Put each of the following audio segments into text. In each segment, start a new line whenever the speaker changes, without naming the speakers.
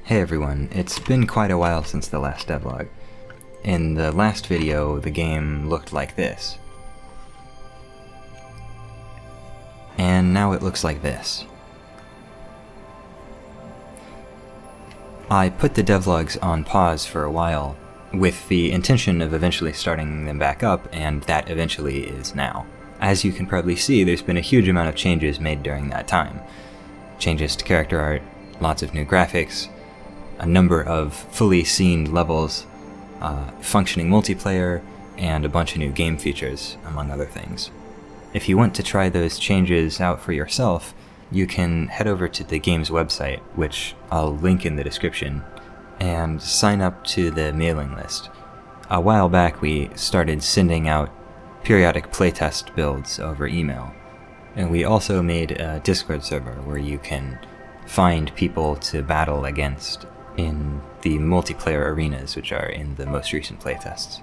Hey everyone, it's been quite a while since the last devlog. In the last video, the game looked like this. And now it looks like this. I put the devlogs on pause for a while, with the intention of eventually starting them back up, and that eventually is now. As you can probably see, there's been a huge amount of changes made during that time. Changes to character art, lots of new graphics, a number of fully scened levels, functioning multiplayer, and a bunch of new game features, among other things. If you want to try those changes out for yourself, you can head over to the game's website, which I'll link in the description, and sign up to the mailing list. A while back we started sending out periodic playtest builds over email, and we also made a Discord server where you can find people to battle against in the multiplayer arenas which are in the most recent playtests.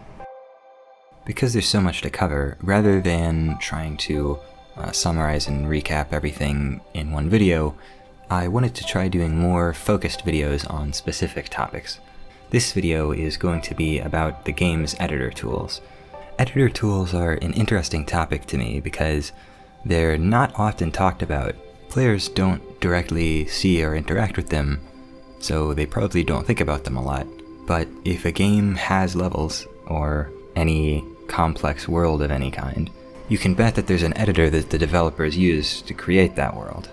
Because there's so much to cover, rather than trying to summarize and recap everything in one video, I wanted to try doing more focused videos on specific topics. This video is going to be about the game's editor tools. Editor tools are an interesting topic to me because they're not often talked about. Players don't directly see or interact with them, so they probably don't think about them a lot. But if a game has levels, or any complex world of any kind, you can bet that there's an editor that the developers use to create that world.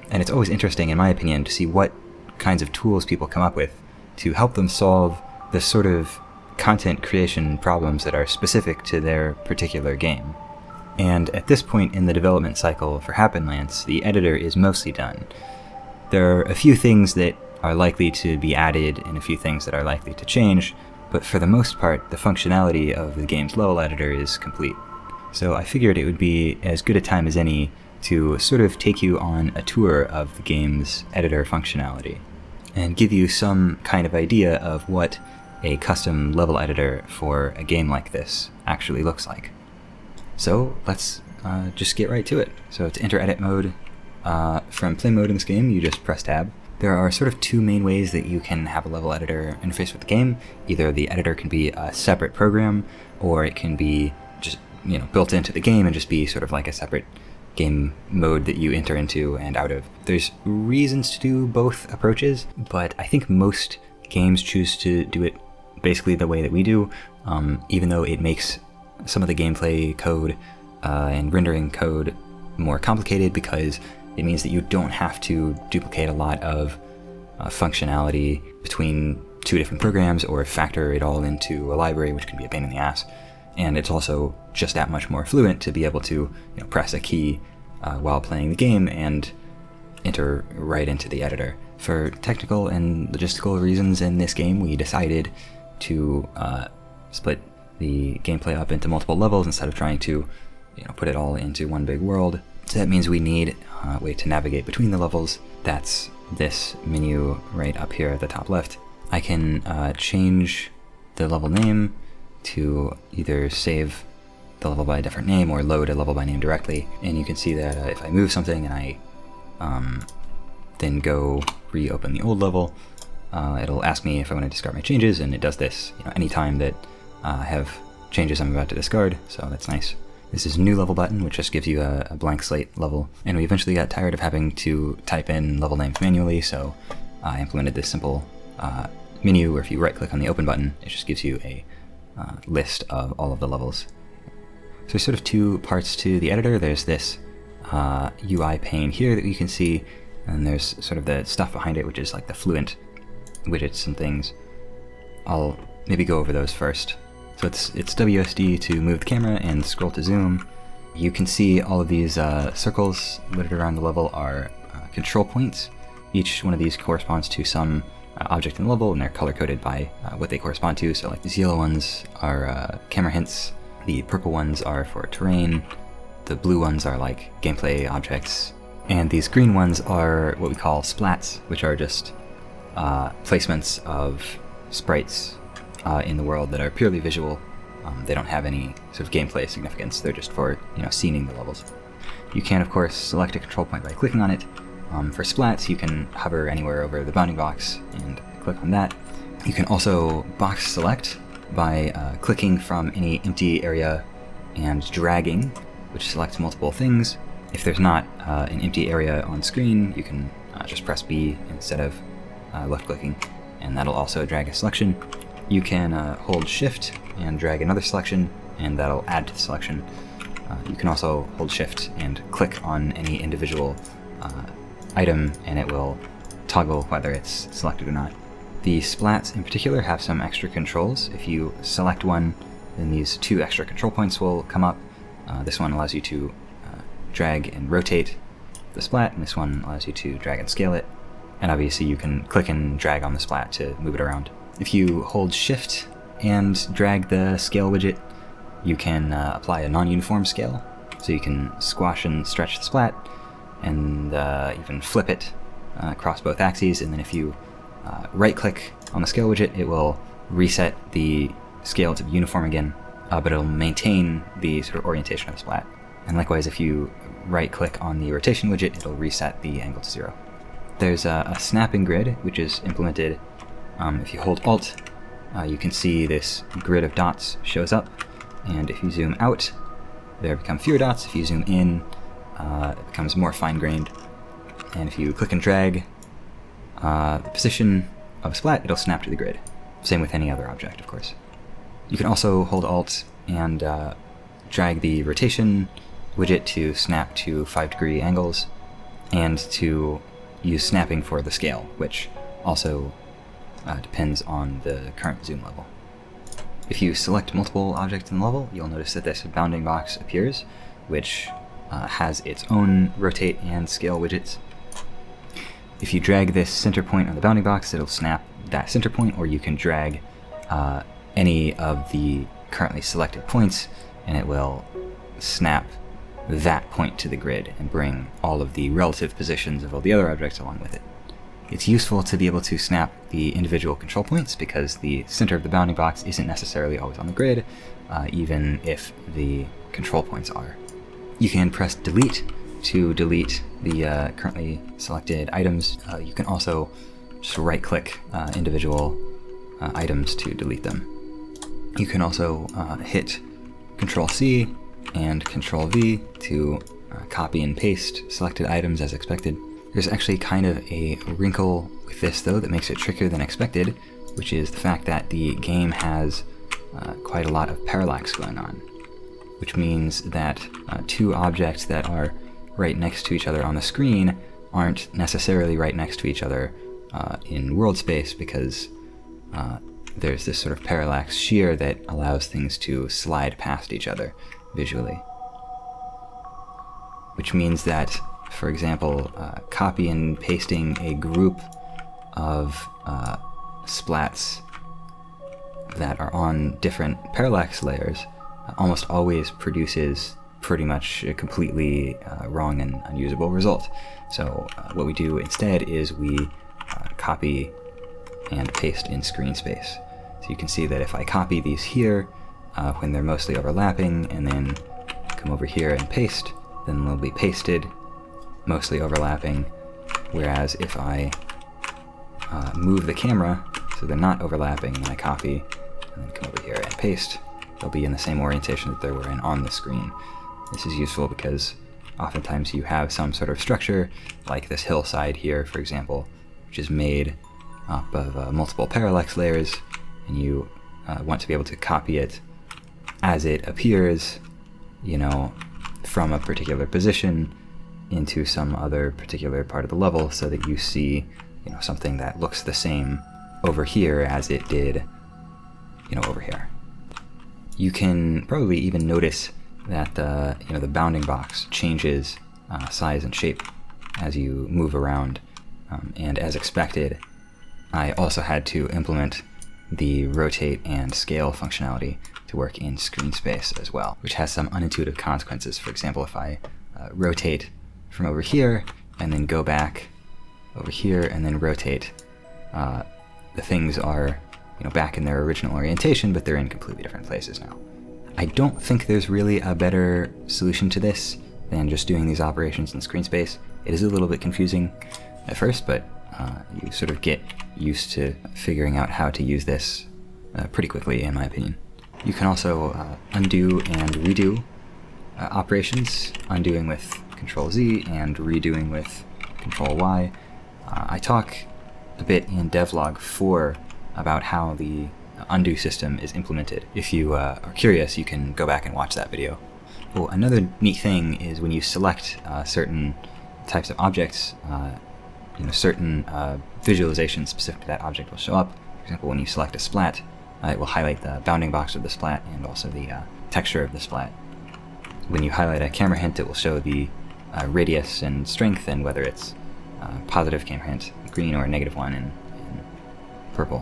And it's always interesting, in my opinion, to see what kinds of tools people come up with to help them solve the sort of content creation problems that are specific to their particular game. And at this point in the development cycle for Happenlance, the editor is mostly done. There are a few things that are likely to be added and a few things that are likely to change, but for the most part, the functionality of the game's level editor is complete. So I figured it would be as good a time as any to sort of take you on a tour of the game's editor functionality, and give you some kind of idea of what a custom level editor for a game like this actually looks like. So let's just get right to it. So to enter edit mode, from play mode in this game, you just press tab. There are sort of two main ways that you can have a level editor interface with the game. Either the editor can be a separate program, or it can be just, built into the game and just be sort of like a separate game mode that you enter into and out of. There's reasons to do both approaches, but I think most games choose to do it basically the way that we do, even though it makes some of the gameplay code and rendering code more complicated, because it means that you don't have to duplicate a lot of functionality between two different programs or factor it all into a library, which can be a pain in the ass. And it's also just that much more fluent to be able to press a key while playing the game and enter right into the editor. For technical and logistical reasons in this game, we decided to split the gameplay up into multiple levels instead of trying to put it all into one big world. So that means we need a way to navigate between the levels. That's this menu right up here at the top left. I can change the level name to either save the level by a different name or load a level by name directly. And you can see that if I move something and I then go reopen the old level, it'll ask me if I want to discard my changes, and it does this anytime that I have changes I'm about to discard, so that's nice. This is new level button, which just gives you a blank slate level, and we eventually got tired of having to type in level names manually, so I implemented this simple menu where if you right click on the open button, it just gives you a list of all of the levels. So there's sort of two parts to the editor. There's this UI pane here that you can see, and there's sort of the stuff behind it, which is like the fluent widgets and things. I'll maybe go over those first. So it's WSD to move the camera and scroll to zoom. You can see all of these circles littered around the level are control points. Each one of these corresponds to some object in the level, and they're color-coded by what they correspond to. So like these yellow ones are camera hints, the purple ones are for terrain, the blue ones are like gameplay objects, and these green ones are what we call splats, which are just placements of sprites in the world that are purely visual. They don't have any sort of gameplay significance. They're just for scening the levels. You can of course select a control point by clicking on it. For splats, you can hover anywhere over the bounding box and click on that. You can also box select by clicking from any empty area and dragging, which selects multiple things. If there's not an empty area on screen, you can just press B instead of left-clicking, and that'll also drag a selection. You can hold Shift and drag another selection, and that'll add to the selection. You can also hold Shift and click on any individual item, and it will toggle whether it's selected or not. The splats in particular have some extra controls. If you select one, then these 2 extra control points will come up. This one allows you to drag and rotate the splat, and this one allows you to drag and scale it. And obviously you can click and drag on the splat to move it around. If you hold Shift and drag the scale widget, you can apply a non-uniform scale. So you can squash and stretch the splat, and even flip it across both axes, and then if you right-click on the scale widget, it will reset the scale to be uniform again, but it'll maintain the sort of orientation of the splat. And likewise, if you right-click on the rotation widget, it'll reset the angle to 0. There's a snapping grid, which is implemented. If you hold Alt, you can see this grid of dots shows up, and if you zoom out, there become fewer dots. If you zoom in, it becomes more fine-grained. And if you click and drag the position of a splat, it'll snap to the grid. Same with any other object, of course. You can also hold Alt and drag the rotation widget to snap to 5-degree angles, and to use snapping for the scale, which also depends on the current zoom level. If you select multiple objects in the level, you'll notice that this bounding box appears, which has its own rotate and scale widgets. If you drag this center point on the bounding box, it'll snap that center point, or you can drag any of the currently selected points, and it will snap that point to the grid and bring all of the relative positions of all the other objects along with it. It's useful to be able to snap the individual control points because the center of the bounding box isn't necessarily always on the grid, even if the control points are. You can press Delete to delete the currently selected items. You can also just right-click individual items to delete them. You can also hit Control-C and Control-V to copy and paste selected items as expected. There's actually kind of a wrinkle with this, though, that makes it trickier than expected, which is the fact that the game has quite a lot of parallax going on, which means that 2 objects that are right next to each other on the screen aren't necessarily right next to each other in world space, because there's this sort of parallax shear that allows things to slide past each other visually. Which means that, for example, copy and pasting a group of splats that are on different parallax layers almost always produces pretty much a completely wrong and unusable result. So what we do instead is we copy and paste in screen space. So you can see that if I copy these here when they're mostly overlapping, and then come over here and paste, then they'll be pasted mostly overlapping, whereas if I move the camera so they're not overlapping, and I copy and then come over here and paste, they'll be in the same orientation that they were in on the screen. This is useful because oftentimes you have some sort of structure, like this hillside here, for example, which is made up of multiple parallax layers, and you want to be able to copy it as it appears, you know, from a particular position into some other particular part of the level, so that you see, you know, something that looks the same over here as it did, you know, over here. You can probably even notice that the bounding box changes size and shape as you move around, and as expected, I also had to implement the rotate and scale functionality to work in screen space as well, which has some unintuitive consequences. For example, if I rotate from over here and then go back over here and then rotate, the things are, you know, back in their original orientation, but they're in completely different places now. I don't think there's really a better solution to this than just doing these operations in screen space. It is a little bit confusing at first, but you sort of get used to figuring out how to use this pretty quickly, in my opinion. You can also undo and redo operations, undoing with Control-Z and redoing with Control-Y. I talk a bit in Devlog 4 about how the undo system is implemented. If you are curious, you can go back and watch that video. Oh, another neat thing is when you select certain types of objects, certain visualizations specific to that object will show up. For example, when you select a splat, it will highlight the bounding box of the splat and also the texture of the splat. When you highlight a camera hint, it will show the radius and strength and whether it's positive camera hint, green, or a negative one in purple.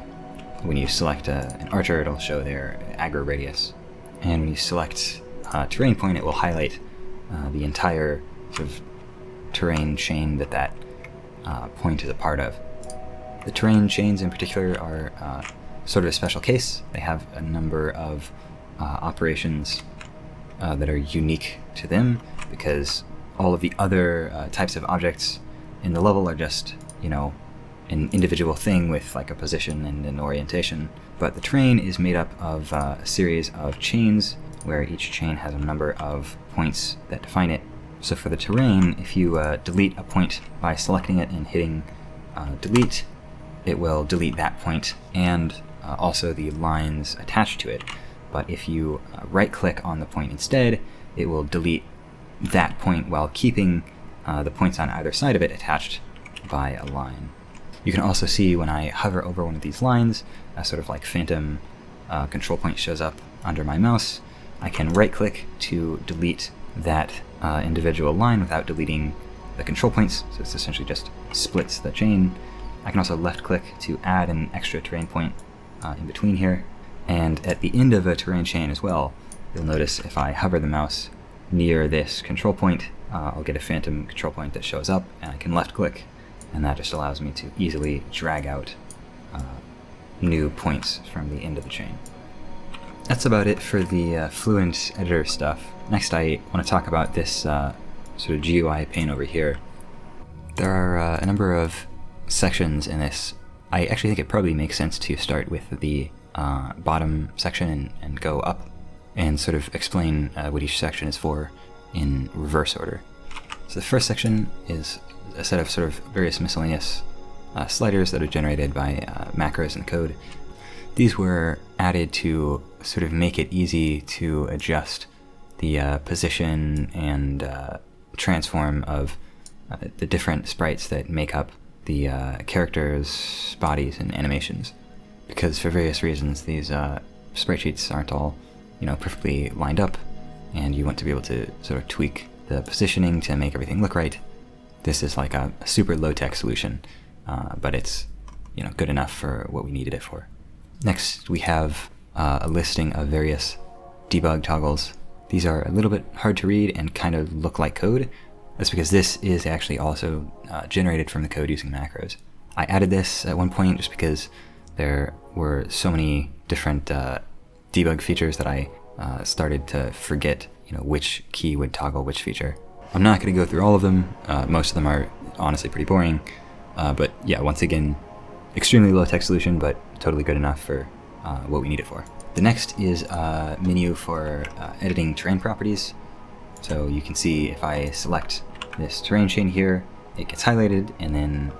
When you select an archer, it'll show their aggro radius. And when you select terrain point, it will highlight the entire sort of terrain chain that point is a part of. The terrain chains in particular are sort of a special case. They have a number of operations that are unique to them, because all of the other types of objects in the level are just, an individual thing with like a position and an orientation. But the terrain is made up of a series of chains, where each chain has a number of points that define it. So for the terrain, if you delete a point by selecting it and hitting delete, it will delete that point and also the lines attached to it. But if you right-click on the point instead, it will delete that point while keeping the points on either side of it attached by a line. You can also see when I hover over one of these lines, a sort of like phantom control point shows up under my mouse. I can right-click to delete that individual line without deleting the control points, so it's essentially just splits the chain. I can also left-click to add an extra terrain point in between here. And at the end of a terrain chain as well, you'll notice if I hover the mouse near this control point, I'll get a phantom control point that shows up, and I can left-click, and that just allows me to easily drag out new points from the end of the chain. That's about it for the Fluent editor stuff. Next, I want to talk about this sort of GUI pane over here. There are a number of sections in this. I actually think it probably makes sense to start with the bottom section and go up and sort of explain what each section is for in reverse order. So the first section is a set of sort of various miscellaneous sliders that are generated by macros in the code. These were added to sort of make it easy to adjust the position and transform of the different sprites that make up the characters, bodies, and animations. Because for various reasons, these sprite sheets aren't all, perfectly lined up, and you want to be able to sort of tweak the positioning to make everything look right. This is like a super low-tech solution, but it's, good enough for what we needed it for. Next, we have a listing of various debug toggles. These are a little bit hard to read and kind of look like code. That's because this is actually also generated from the code using macros. I added this at one point just because there were so many different debug features that I started to forget, which key would toggle which feature. I'm not going to go through all of them. Most of them are honestly pretty boring. But yeah, once again, extremely low-tech solution, but totally good enough for what we need it for. The next is a menu for editing terrain properties. So you can see if I select this terrain chain here, it gets highlighted, and then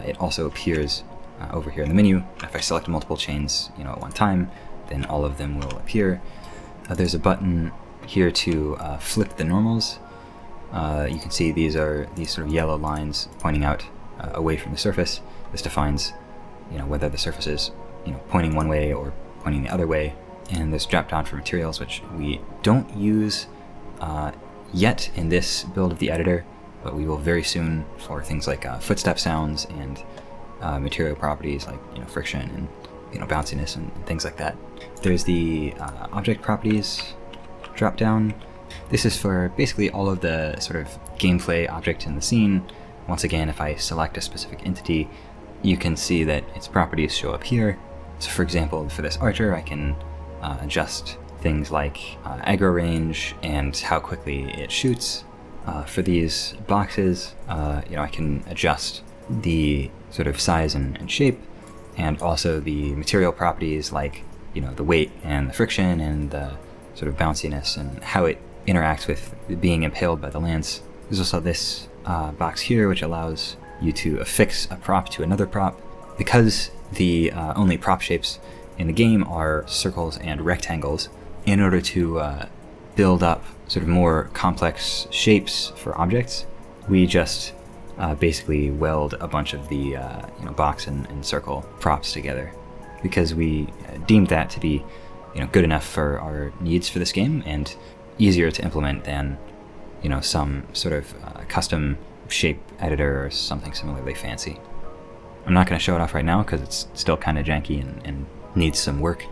it also appears over here in the menu. If I select multiple chains, at one time, then all of them will appear. There's a button here to flip the normals. You can see these are these sort of yellow lines pointing out away from the surface. This defines, whether the surface is, pointing one way or pointing the other way. And there's drop down for materials, which we don't use yet in this build of the editor, but we will very soon for things like footstep sounds and material properties like friction and bounciness and things like that. There's the object properties drop down. This is for basically all of the sort of gameplay object in the scene. Once again, if I select a specific entity, you can see that its properties show up here. So for example, for this archer, I can adjust things like aggro range and how quickly it shoots. For these boxes, I can adjust the sort of size and shape, and also the material properties like, the weight and the friction and the sort of bounciness and how it interacts with being impaled by the lance. There's also this box here which allows you to affix a prop to another prop. Because the only prop shapes in the game are circles and rectangles, in order to build up sort of more complex shapes for objects, we just basically weld a bunch of the box and circle props together, because we deemed that to be good enough for our needs for this game and easier to implement than some sort of custom shape editor or something similarly fancy. I'm not going to show it off right now because it's still kind of janky and needs some work.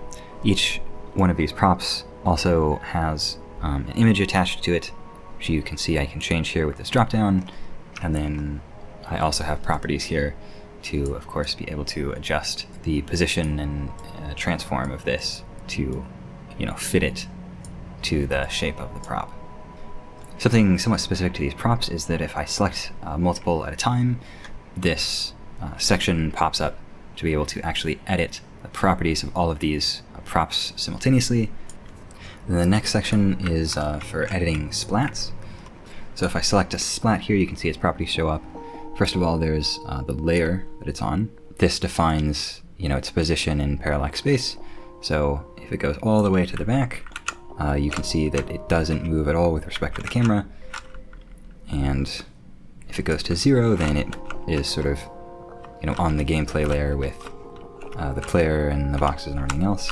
Each one of these props also has an image attached to it, which you can see I can change here with this drop-down, and then I also have properties here to, of course, be able to adjust the position and transform of this to, fit it to the shape of the prop. Something somewhat specific to these props is that if I select multiple at a time, this section pops up to be able to actually edit the properties of all of these props simultaneously. Then the next section is for editing splats. So if I select a splat here, you can see its properties show up. First of all, there's the layer that it's on. This defines, its position in parallax space. So if it goes all the way to the back, you can see that it doesn't move at all with respect to the camera. And if it goes to 0, then it is sort of on the gameplay layer with the player and the boxes and everything else.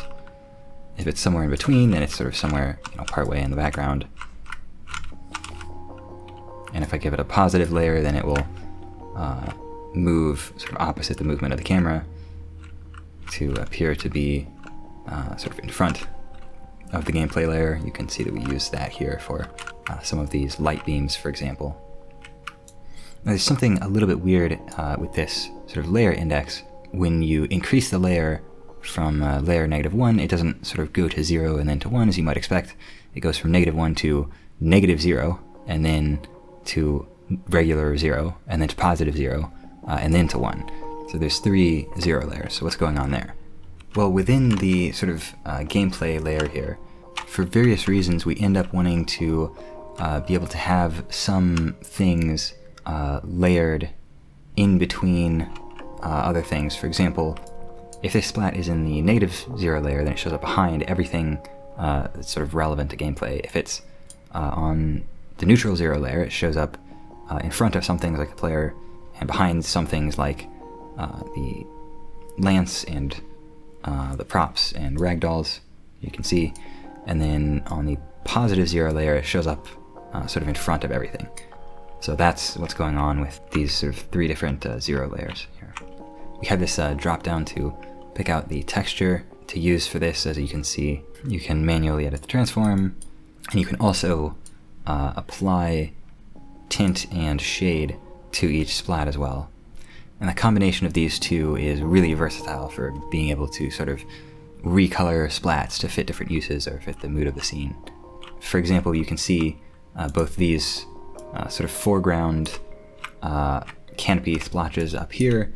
If it's somewhere in between, then it's sort of somewhere partway in the background. And if I give it a positive layer, then it will move sort of opposite the movement of the camera to appear to be sort of in front of the gameplay layer. You can see that we use that here for some of these light beams, for example. Now, there's something a little bit weird with this sort of layer index. When you increase the layer from layer -1, it doesn't sort of go to 0 and then to 1 as you might expect. It goes from -1 to -0 and then to regular 0 and then to +0 and then to 1. So there's 3 0 layers. So what's going on there? Well, within the sort of gameplay layer here, for various reasons, we end up wanting to be able to have some things layered in between other things. For example, if this splat is in the -0 layer, then it shows up behind everything that's sort of relevant to gameplay. If it's on the neutral 0 layer, it shows up in front of some things like the player and behind some things like the lance and the props and ragdolls, you can see. And then on the +0 layer, it shows up sort of in front of everything. So that's what's going on with these sort of 3 different 0 layers here. We have this drop down to pick out the texture to use for this. As you can see, you can manually edit the transform, and you can also apply tint and shade to each splat as well. And the combination of these two is really versatile for being able to sort of recolor splats to fit different uses or fit the mood of the scene. For example, you can see both these sort of foreground canopy splotches up here,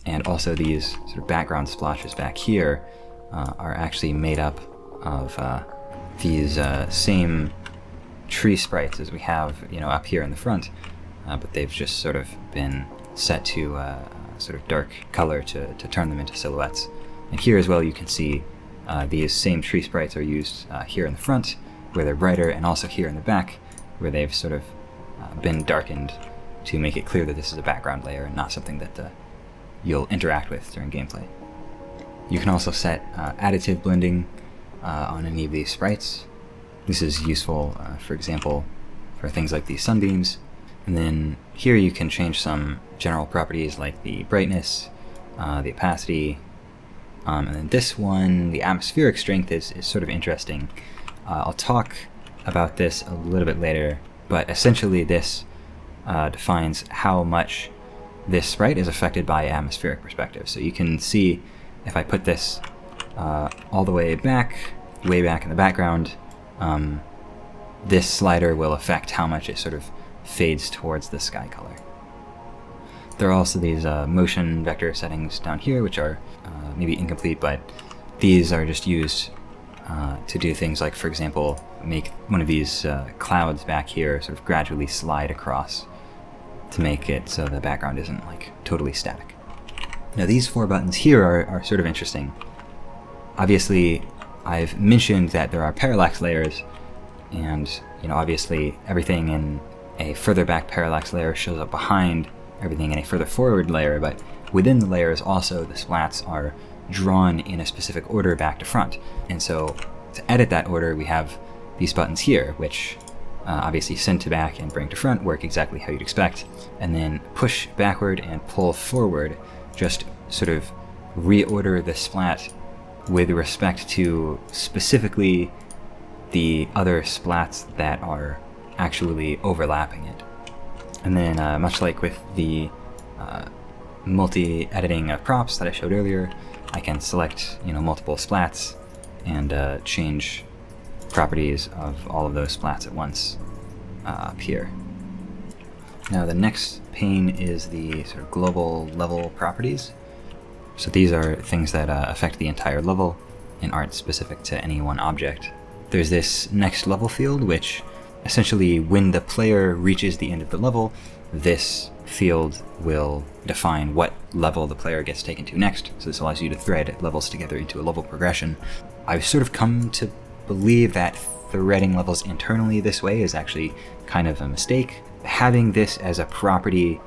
and also these sort of background splotches back here are actually made up of these same tree sprites as we have, up here in the front, but they've just sort of been set to sort of dark color to turn them into silhouettes. And here as well, you can see these same tree sprites are used here in the front, where they're brighter, and also here in the back, where they've sort of been darkened to make it clear that this is a background layer and not something that you'll interact with during gameplay. You can also set additive blending on any of these sprites. This is useful, for example, for things like these sunbeams. And then here you can change some general properties like the brightness, the opacity, and then this one, the atmospheric strength, is sort of interesting. I'll talk about this a little bit later, but essentially this defines how much this sprite is affected by atmospheric perspective. So you can see if I put this all the way back in the background, this slider will affect how much it sort of fades towards the sky color. There are also these motion vector settings down here, which are maybe incomplete, but these are just used to do things like, for example, make one of these clouds back here sort of gradually slide across to make it so the background isn't like totally static. Now these 4 buttons here are sort of interesting. Obviously, I've mentioned that there are parallax layers, and obviously everything in a further back parallax layer shows up behind everything in a further forward layer, but within the layers also the splats are drawn in a specific order back to front. And so to edit that order, we have these buttons here, which obviously send to back and bring to front work exactly how you'd expect, and then push backward and pull forward just sort of reorder the splat with respect to specifically the other splats that are actually overlapping it. And then much like with the multi-editing of props that I showed earlier, I can select multiple splats and change properties of all of those splats at once up here. Now the next pane is the sort of global level properties. So these are things that affect the entire level and aren't specific to any one object. There's this next level field, which essentially when the player reaches the end of the level, this field will define what level the player gets taken to next. So this allows you to thread levels together into a level progression. I've sort of come to believe that threading levels internally this way is actually kind of a mistake. Having this as a property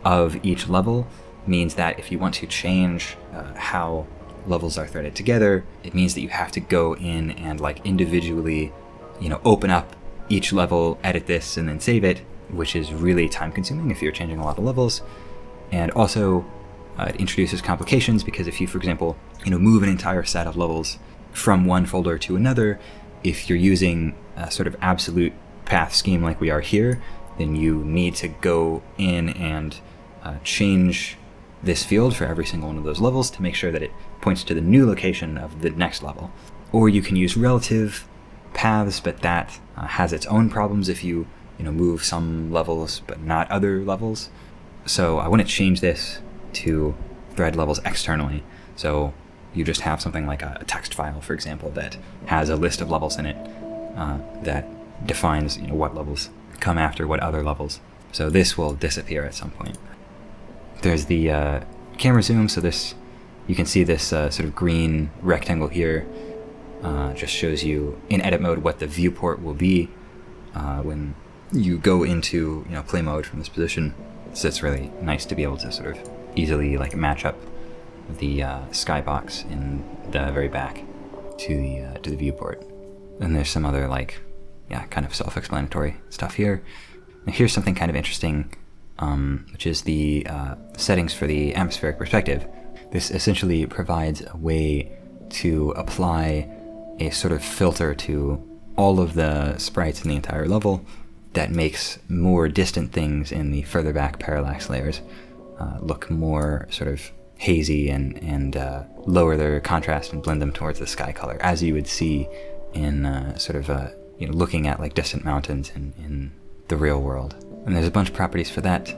of each level means that if you want to change how levels are threaded together, it means that you have to go in and like individually, open up each level, edit this, and then save it, which is really time consuming if you're changing a lot of levels. And also it introduces complications because if you, for example, move an entire set of levels from one folder to another, if you're using a sort of absolute path scheme like we are here, then you need to go in and change this field for every single one of those levels to make sure that it points to the new location of the next level. Or you can use relative paths, but that has its own problems if you move some levels but not other levels. So I want to change this to thread levels externally. So you just have something like a text file, for example, that has a list of levels in it that defines what levels come after what other levels. So this will disappear at some point. There's the camera zoom. So this, you can see this sort of green rectangle here just shows you in edit mode what the viewport will be when you go into play mode from this position. So it's really nice to be able to sort of easily like match up the skybox in the very back to the viewport. And there's some other kind of self-explanatory stuff here. Now here's something kind of interesting, which is the settings for the atmospheric perspective. This essentially provides a way to apply a sort of filter to all of the sprites in the entire level that makes more distant things in the further back parallax layers look more sort of hazy and lower their contrast and blend them towards the sky color, as you would see in looking at like distant mountains in the real world. And there's a bunch of properties for that.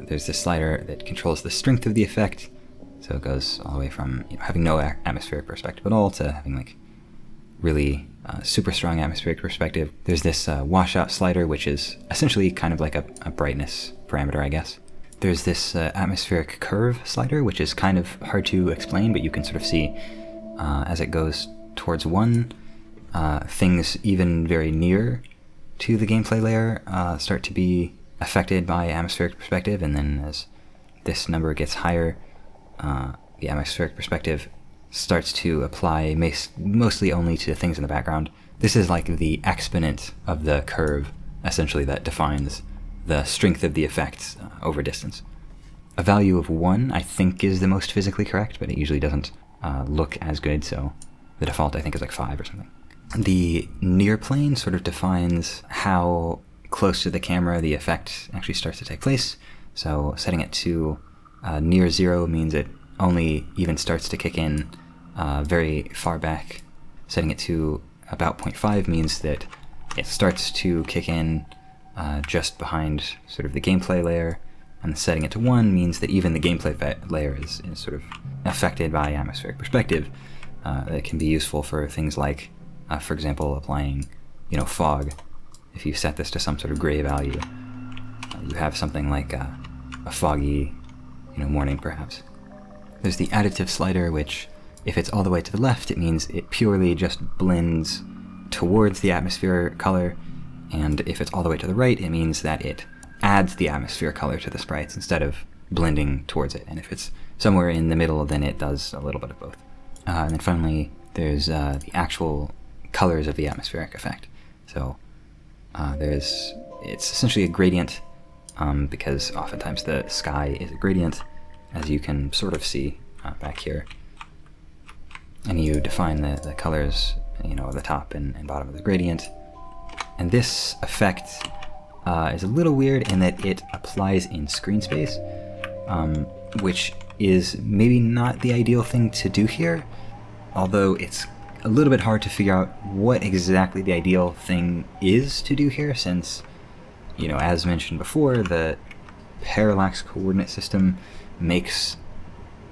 There's this slider that controls the strength of the effect. So it goes all the way from having no atmospheric perspective at all to having like really super strong atmospheric perspective. There's this washout slider, which is essentially kind of like a brightness parameter, I guess. There's this atmospheric curve slider, which is kind of hard to explain, but you can sort of see as it goes towards 1, things even very near to the gameplay layer start to be affected by atmospheric perspective, and then as this number gets higher, the atmospheric perspective starts to apply mostly only to things in the background. This is like the exponent of the curve, essentially, that defines the strength of the effect over distance. A value of 1, I think, is the most physically correct, but it usually doesn't look as good, so the default, I think, is like 5 or something. The near plane sort of defines how close to the camera the effect actually starts to take place. So setting it to near 0 means it only even starts to kick in very far back. Setting it to about 0.5 means that it starts to kick in just behind sort of the gameplay layer, And setting it to 1 means that even the gameplay layer is sort of affected by atmospheric perspective. That can be useful for things like, for example, applying, fog. If you set this to some sort of gray value, you have something like a foggy, morning perhaps. There's the additive slider, which, if it's all the way to the left, it means it purely just blends towards the atmosphere color, and if it's all the way to the right, it means that it adds the atmosphere color to the sprites instead of blending towards it. And if it's somewhere in the middle, then it does a little bit of both. And then finally, there's the actual colors of the atmospheric effect. So it's essentially a gradient, because oftentimes the sky is a gradient, as you can sort of see back here. And you define the colors, of the top and bottom of the gradient. And this effect is a little weird in that it applies in screen space, which is maybe not the ideal thing to do here, although it's a little bit hard to figure out what exactly the ideal thing is to do here, since, as mentioned before, the parallax coordinate system makes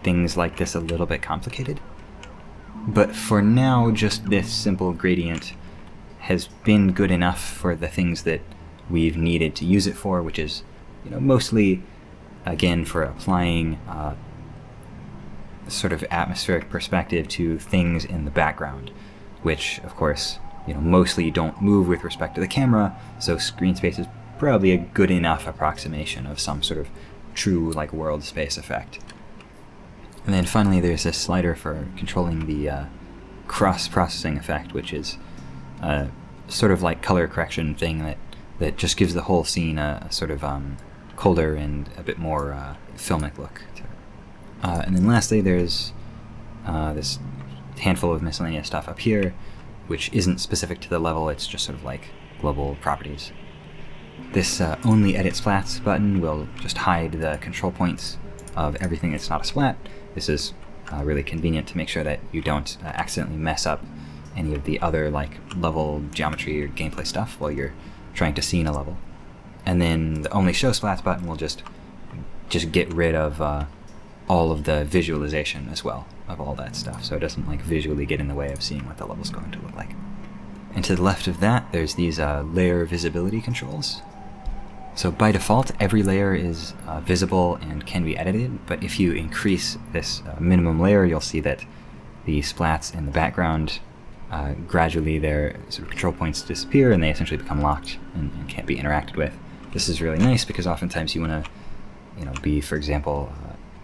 things like this a little bit complicated. But for now, just this simple gradient has been good enough for the things that we've needed to use it for, which is, mostly, again, for applying sort of atmospheric perspective to things in the background, which, of course, mostly don't move with respect to the camera, so screen space is probably a good enough approximation of some sort of true, world space effect. And then finally, there's this slider for controlling the cross-processing effect, which is sort of like color correction thing that just gives the whole scene a sort of colder and a bit more filmic look to it. And then lastly, there's this handful of miscellaneous stuff up here, which isn't specific to the level, it's just sort of like global properties. This Only Edit Splats button will just hide the control points of everything that's not a splat. This is really convenient to make sure that you don't accidentally mess up any of the other level geometry or gameplay stuff while you're trying to scene a level. And then the Only Show Splats button will just get rid of all of the visualization as well of all that stuff, so it doesn't visually get in the way of seeing what the level's going to look like. And to the left of that, there's these layer visibility controls. So by default, every layer is visible and can be edited, but if you increase this minimum layer, you'll see that the splats in the background, gradually their sort of control points disappear and they essentially become locked and can't be interacted with. This is really nice because oftentimes you want to, be, for example,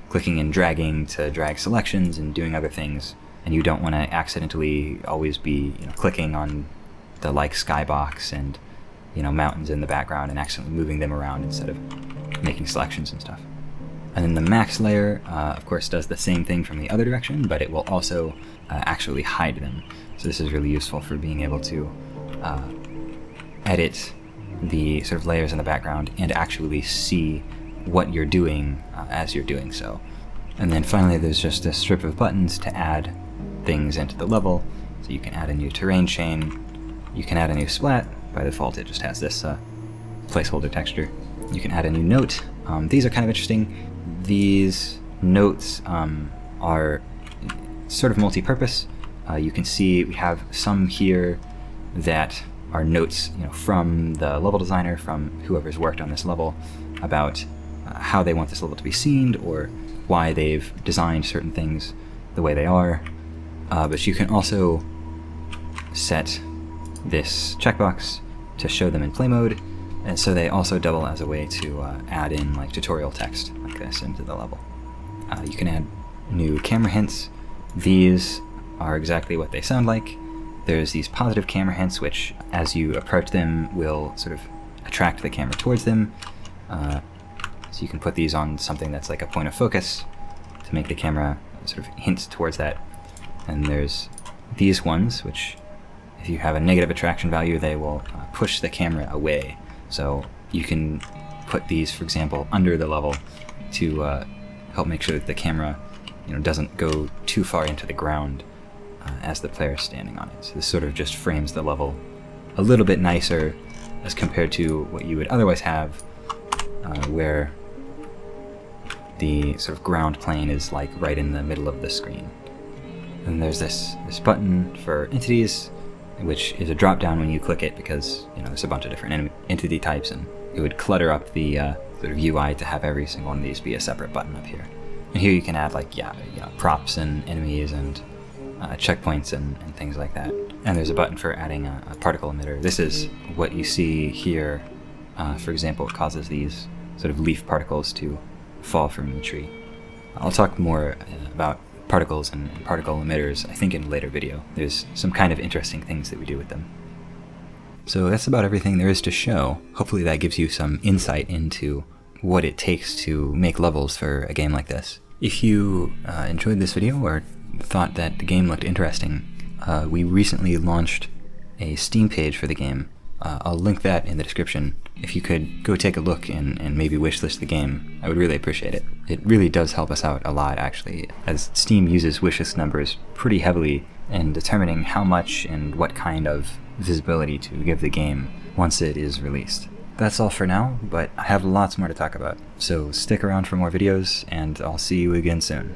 clicking and dragging to drag selections and doing other things, and you don't want to accidentally always be clicking on the skybox and mountains in the background and accidentally moving them around instead of making selections and stuff. And then the max layer, of course, does the same thing from the other direction, but it will also actually hide them. So this is really useful for being able to edit the sort of layers in the background and actually see what you're doing as you're doing so. And then finally, there's just a strip of buttons to add things into the level. So you can add a new terrain chain, you can add a new splat. By default, it just has this placeholder texture. You can add a new note. These are kind of interesting. These notes are sort of multi-purpose. You can see we have some here that are notes, from the level designer, from whoever's worked on this level, about how they want this level to be seen or why they've designed certain things the way they are. But you can also set this checkbox to show them in play mode, and so they also double as a way to add in tutorial text like this into the level. You can add new camera hints. These are exactly what they sound like. There's these positive camera hints, which as you approach them will sort of attract the camera towards them. So you can put these on something that's like a point of focus to make the camera sort of hint towards that. And there's these ones, which if you have a negative attraction value, they will push the camera away. So you can put these, for example, under the level to help make sure that the camera doesn't go too far into the ground as the player is standing on it. So this sort of just frames the level a little bit nicer as compared to what you would otherwise have, where the sort of ground plane is like right in the middle of the screen. And there's this button for entities, which is a drop down when you click it, because there's a bunch of different entity types, and it would clutter up the sort of UI to have every single one of these be a separate button up here. And here you can add props and enemies and checkpoints and things like that. And there's a button for adding a particle emitter. This is what you see here. For example, it causes these sort of leaf particles to fall from the tree. I'll talk more about particles and particle emitters, I think, in a later video. There's some kind of interesting things that we do with them. So that's about everything there is to show. Hopefully that gives you some insight into what it takes to make levels for a game like this. If you enjoyed this video or thought that the game looked interesting, we recently launched a Steam page for the game. I'll link that in the description. If you could go take a look and maybe wishlist the game, I would really appreciate it. It really does help us out a lot, actually, as Steam uses wishlist numbers pretty heavily in determining how much and what kind of visibility to give the game once it is released. That's all for now, but I have lots more to talk about, so stick around for more videos, and I'll see you again soon.